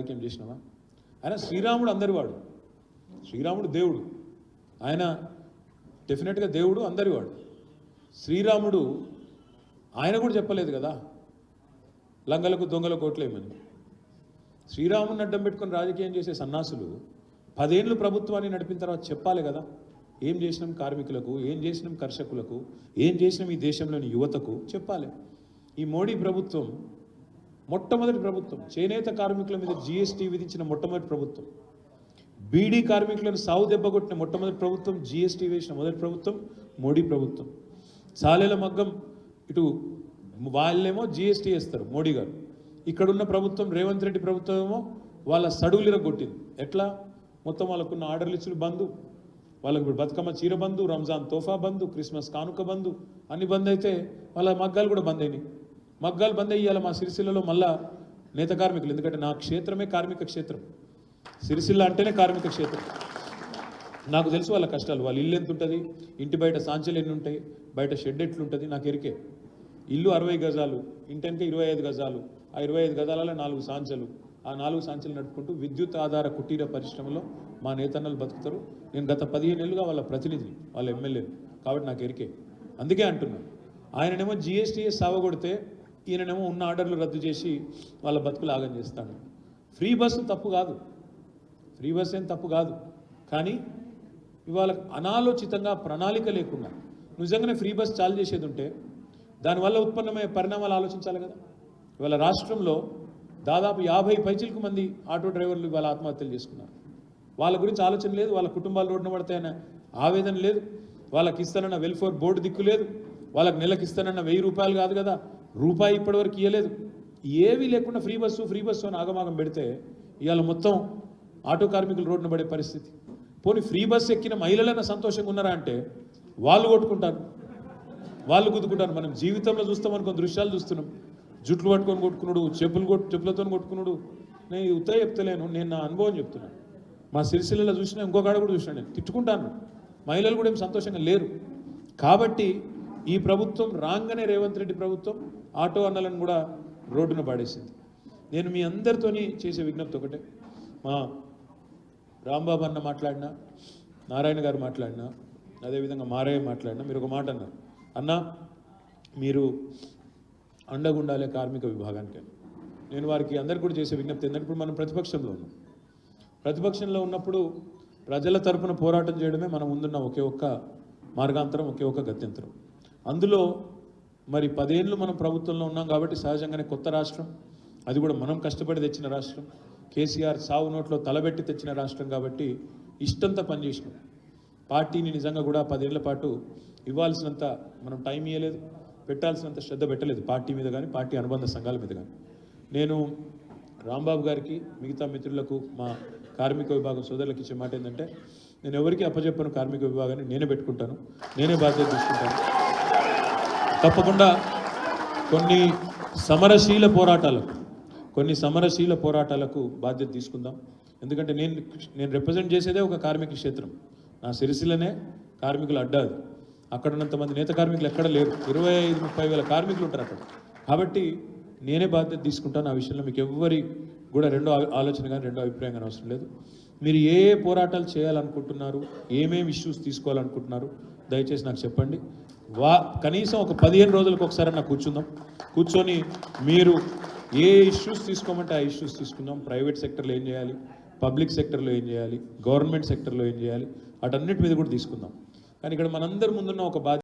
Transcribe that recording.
రాజకీయం చేసినావా? ఆయన శ్రీరాముడు అందరివాడు, శ్రీరాముడు దేవుడు, ఆయన డెఫినెట్గా దేవుడు అందరివాడు. శ్రీరాముడు ఆయన కూడా చెప్పలేదు కదా లంగలకు దొంగలకు ఓట్లేమని. శ్రీరాముడిని అడ్డం పెట్టుకుని రాజకీయం చేసే సన్నాసులు 10 ఏళ్ళు ప్రభుత్వాన్ని నడిపిన తర్వాత చెప్పాలి కదా, ఏం చేసినాం కార్మికులకు, ఏం చేసినాం కర్షకులకు, ఏం చేసినాం ఈ దేశంలోని యువతకు చెప్పాలి. ఈ మోడీ ప్రభుత్వం మొట్టమొదటి ప్రభుత్వం, చేనేత కార్మికుల మీద GST విధించిన మొట్టమొదటి ప్రభుత్వం, బీడీ కార్మికులను సావు దెబ్బకొట్టిన మొట్టమొదటి ప్రభుత్వం, GST వేసిన మొదటి ప్రభుత్వం మోడీ ప్రభుత్వం. సాలేల మగ్గం ఇటు వాళ్ళేమో GST వేస్తారు మోడీ గారు, ఇక్కడున్న ప్రభుత్వం రేవంత్ రెడ్డి ప్రభుత్వం ఏమో వాళ్ళ సడుగులిర కొట్టింది. ఎట్లా? మొత్తం వాళ్ళకున్న ఆర్డర్లు ఇచ్చులు బంధు, వాళ్ళకు ఇప్పుడు బతుకమ్మ చీర బంధు, రంజాన్ తోఫా బంధు, క్రిస్మస్ కానుక బంధు అన్ని బంద్ అయితే వాళ్ళ మగ్గాలు కూడా బంద్ అయినాయి. మగ్గాలు బంద్ అయ్యాలి మా సిరిసిల్లలో మళ్ళా నేత కార్మికులు, ఎందుకంటే నా క్షేత్రమే కార్మిక క్షేత్రం, సిరిసిల్ల అంటేనే కార్మిక క్షేత్రం. నాకు తెలుసు వాళ్ళ కష్టాలు, వాళ్ళ ఇల్లు ఎంత ఉంటుంది, ఇంటి బయట సాంచలు ఎన్ని ఉంటాయి, బయట షెడ్ ఎట్లుంటుంది నాకు ఎరికే. ఇల్లు 60 గజాలు, ఇంటెనక 25 గజాలు, ఆ 25 గజాలలో 4 సాంచలు, ఆ 4 సాంచలు నడుపుకుంటూ విద్యుత్ ఆధార కుటీర పరిశ్రమలో మా నేతన్నలు బతుకుతారు. నేను గత 15 ఏళ్ళుగా వాళ్ళ ప్రతినిధిని, వాళ్ళ ఎమ్మెల్యేని, కాబట్టి నాకు ఎరికే. అందుకే అంటున్నాను, ఆయననేమో GST సావగొడితే ఈయననేమో ఉన్న ఆర్డర్లు రద్దు చేసి వాళ్ళ బతుకులు ఆగం చేస్తాడు. ఫ్రీ బస్సు తప్పు కాదు, ఫ్రీ బస్సు ఏం తప్పు కాదు, కానీ ఇవాళ అనాలోచితంగా ప్రణాళిక లేకుండా నిజంగానే ఫ్రీ బస్ చాలు చేసేది ఉంటే దానివల్ల ఉత్పన్నమయ్యే పరిణామాలు ఆలోచించాలి కదా. ఇవాళ రాష్ట్రంలో దాదాపు 50 పైచిలకు మంది ఆటో డ్రైవర్లు ఇవాళ ఆత్మహత్యలు చేసుకున్నారు. వాళ్ళ గురించి ఆలోచన లేదు, వాళ్ళ కుటుంబాలు రోడ్డున పడతాయన్న ఆవేదన లేదు, వాళ్ళకి ఇస్తానన్న వెల్ఫేర్ బోర్డు దిక్కు లేదు, వాళ్ళకి నెలకి ఇస్తానన్న 1000 రూపాయలు కాదు కదా, రూపాయి ఇప్పటివరకు ఇవ్వలేదు. ఏవీ లేకుండా ఫ్రీ బస్సు అని ఆగమాగం పెడితే ఇవాళ మొత్తం ఆటో కార్మికులు రోడ్డున పడే పరిస్థితి. పోనీ ఫ్రీ బస్సు ఎక్కిన మహిళలైనా సంతోషంగా ఉన్నారా అంటే వాళ్ళు కొట్టుకుంటారు, వాళ్ళు గుద్దుకుంటారు. మనం జీవితంలో చూస్తాం అనుకో దృశ్యాలు చూస్తున్నాం, జుట్లు పట్టుకొని కొట్టుకున్నాడు, చెప్పులతో కొట్టుకున్నాడు. నేను ఉత్తరే చెప్తలేను, నేను నా అనుభవం చెప్తున్నాను. మా సిరిసిల్లలో చూసినా ఇంకొక ఆడ కూడా చూసినా, నేను తిట్టుకుంటాను. మహిళలు కూడా ఏం సంతోషంగా లేరు. కాబట్టి ఈ ప్రభుత్వం రాగానే రేవంత్ రెడ్డి ప్రభుత్వం ఆటో అన్నలను కూడా రోడ్డున పాడేసింది. నేను మీ అందరితోని చేసే విజ్ఞప్తి ఒకటే, మా రాంబాబు అన్న మాట్లాడినా, నారాయణ గారు మాట్లాడినా, అదేవిధంగా మారయ్య మాట్లాడినా, మీరు ఒక మాట అన్నారు, అన్న మీరు అండగుండాలే కార్మిక విభాగానికి. నేను వారికి అందరికీ కూడా చేసే విజ్ఞప్తి ఏంటంటే, ఇప్పుడు మనం ప్రతిపక్షంలో ఉన్నాం, ప్రతిపక్షంలో ఉన్నప్పుడు ప్రజల తరపున పోరాటం చేయడమే మనం ముందున్న ఒకే ఒక్క మార్గాంతరం, ఒకే ఒక్క గత్యంతరం. అందులో మరి 10 ఏళ్ళు మనం ప్రభుత్వంలో ఉన్నాం కాబట్టి సహజంగానే కొత్త రాష్ట్రం, అది కూడా మనం కష్టపడి తెచ్చిన రాష్ట్రం, కేసీఆర్ సావు నోట్లో తలబెట్టి తెచ్చిన రాష్ట్రం కాబట్టి ఇష్టంతా పనిచేసినాం. పార్టీని నిజంగా కూడా 10 ఏళ్ల పాటు ఇవ్వాల్సినంత మనం టైం ఇవ్వలేదు, పెట్టాల్సినంత శ్రద్ధ పెట్టలేదు పార్టీ మీద కానీ పార్టీ అనుబంధ సంఘాల మీద కానీ. నేను రాంబాబు గారికి, మిగతా మిత్రులకు, మా కార్మిక విభాగం సోదరులకు ఇచ్చే మాట ఏంటంటే, నేను ఎవరికి అప్పచెప్పను, కార్మిక విభాగాన్ని నేనే పెట్టుకుంటాను, నేనే బాధ్యత తీసుకుంటాను. తప్పకుండా కొన్ని సమరశీల పోరాటాలకు బాధ్యత తీసుకుందాం. ఎందుకంటే నేను రిప్రజెంట్ చేసేదే ఒక కార్మిక క్షేత్రం, నా సిరిసిల్లనే కార్మికుల అడ్డా అది. అక్కడ ఉన్నంతమంది నేత కార్మికులు ఎక్కడ లేరు, 25-30 వేల కార్మికులు ఉంటారు అక్కడ. కాబట్టి నేనే బాధ్యత తీసుకుంటాను. ఆ విషయంలో మీకు ఎవ్వరి కూడా రెండో ఆలోచన కానీ రెండో అభిప్రాయం కానీ అవసరం లేదు. మీరు ఏ పోరాటాలు చేయాలనుకుంటున్నారు, ఏమేమి ఇష్యూస్ తీసుకోవాలనుకుంటున్నారు దయచేసి నాకు చెప్పండి. కనీసం ఒక 15 రోజులకు ఒకసారి నాకు కూర్చొని మీరు ఏ ఇష్యూస్ తీసుకోమంటే ఆ ఇష్యూస్ తీసుకుందాం. ప్రైవేట్ సెక్టర్లో ఏం చేయాలి, పబ్లిక్ సెక్టర్లో ఏం చేయాలి, గవర్నమెంట్ సెక్టర్లో ఏం చేయాలి, వాటన్నిటి మీద కూడా తీసుకుందాం. కానీ ఇక్కడ మనందరి ముందున్న ఒక బాధ్యత